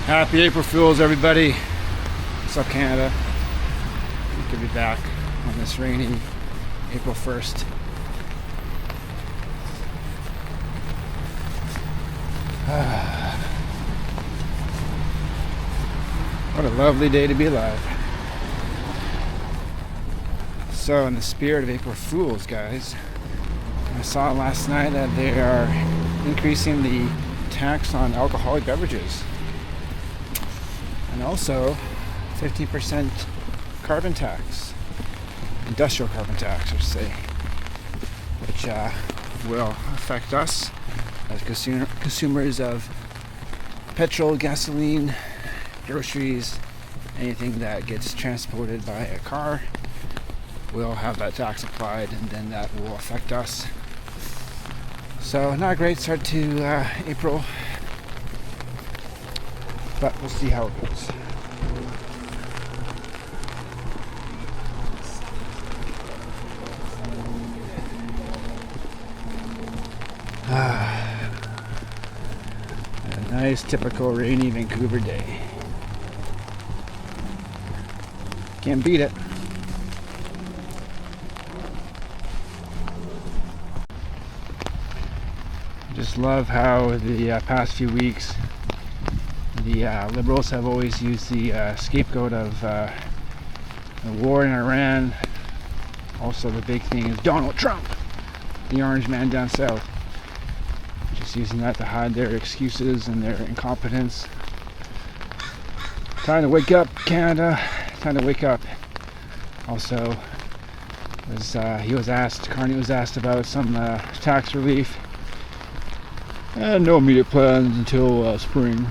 Happy April Fools, everybody. What's up, Canada? Good to be back on this rainy April 1st. What a lovely day to be alive. So, in the spirit of April Fools, guys, I saw last night that they are increasing the tax on alcoholic beverages. And also 50% carbon tax, industrial carbon tax, I should say, which will affect us as consumers of petrol, gasoline, groceries, anything that gets transported by a car will have that tax applied, and then that will affect us. So not a great start to April, but we'll see how it goes. A nice typical rainy Vancouver day. Can't beat it. Just love how the past few weeks the Liberals have always used the scapegoat of the war in Iran. Also, the big thing is Donald Trump, the orange man down south. Just using that to hide their excuses and their incompetence. Time to wake up, Canada. Time to wake up. Also, Carney was asked about some tax relief. No immediate plans until spring.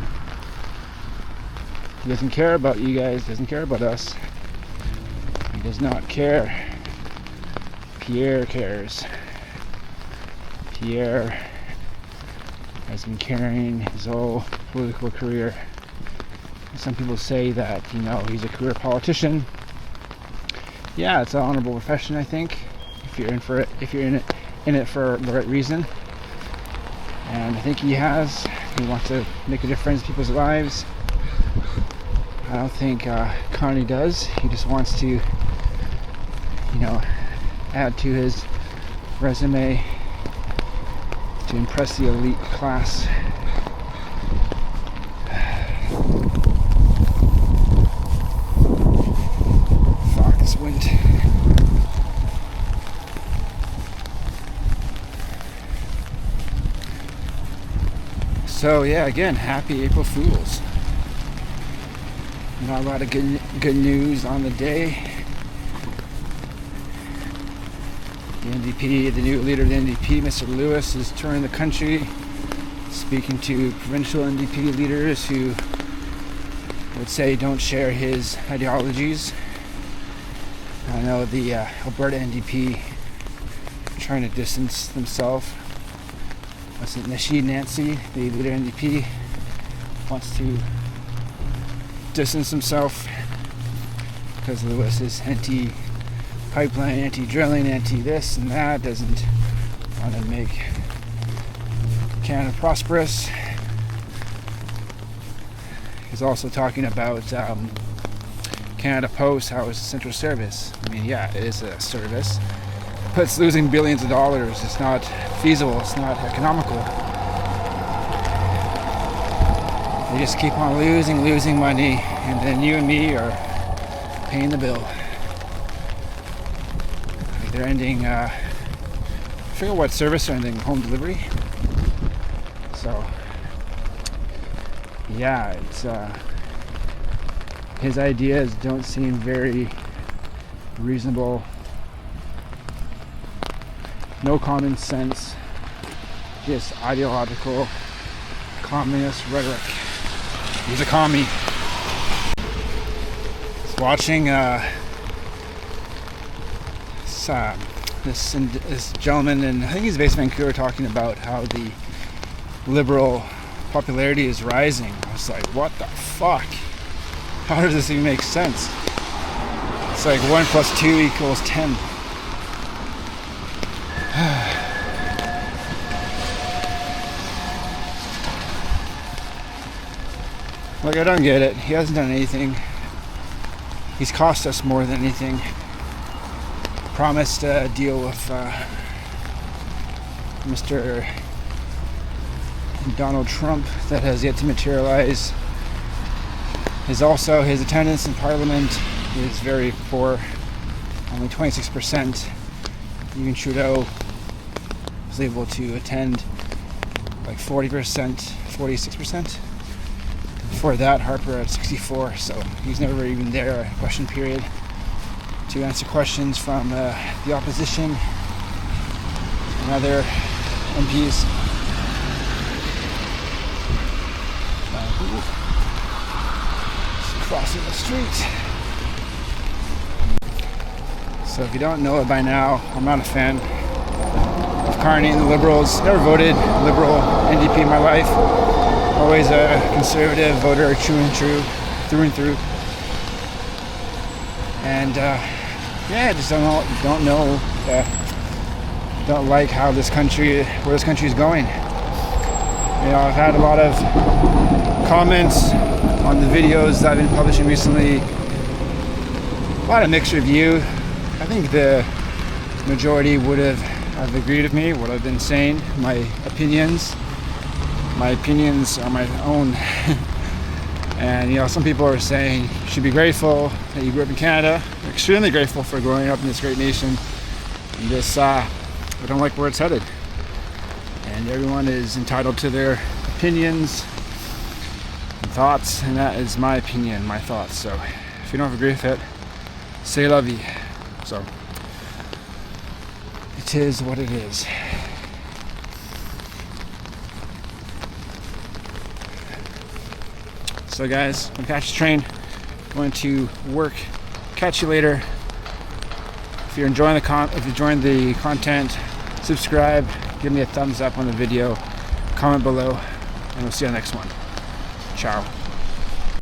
He doesn't care about you guys, doesn't care about us. He does not care. Pierre cares. Pierre has been carrying his whole political career. Some people say that, he's a career politician. Yeah, it's an honorable profession, I think, if you're in it for the right reason. And I think he wants to make a difference in people's lives. I don't think Carney does. He just wants to, add to his resume to impress the elite class. Fuck this wind. So yeah, again, happy April Fools. Not a lot of good news on the day. The NDP, the new leader of the NDP, Mr. Lewis, is touring the country, speaking to provincial NDP leaders who would say don't share his ideologies. I know the Alberta NDP trying to distance themselves. Nasheed Nancy, the leader of NDP, wants to distance himself because Lewis is anti-pipeline, anti-drilling, anti-this and that, doesn't want to make Canada prosperous. He's also talking about Canada Post, how it's a central service. I mean, yeah, it is a service, but it's losing billions of dollars. It's not feasible, it's not economical. They just keep on losing money, and then you and me are paying the bill. They're ending, I forget what service they're ending, home delivery. So, yeah, it's, his ideas don't seem very reasonable. No common sense, just ideological communist rhetoric. He's a commie. Just watching this gentleman, and I think he's based in Vancouver, talking about how the Liberal popularity is rising. I was like, what the fuck? How does this even make sense? It's like 1 + 2 = 10. Like, I don't get it. He hasn't done anything. He's cost us more than anything. Promised a deal with Mr. Donald Trump that has yet to materialize. His attendance in Parliament is very poor, only 26%. Even Trudeau was able to attend like 40%, 46%. Before that, Harper at 64%, so he's never even there at question period to answer questions from the opposition and other MPs. Crossing the street. So if you don't know it by now, I'm not a fan of Carney and the Liberals. Never voted Liberal NDP in my life. Always a conservative voter, through and through. And I just don't like where this country is going. I've had a lot of comments on the videos that I've been publishing recently. A lot of mixed review. I think the majority would have agreed with me, what I've been saying, my opinions. My opinions are my own. And some people are saying you should be grateful that you grew up in Canada. I'm extremely grateful for growing up in this great nation. And I don't like where it's headed. And everyone is entitled to their opinions and thoughts, and that is my opinion, my thoughts. So if you don't agree with it, c'est la vie. So it is what it is. So guys, I'm gonna catch the train, going to work. Catch you later. If you're enjoying the content, subscribe, give me a thumbs up on the video, comment below, and we'll see you on the next one. Ciao.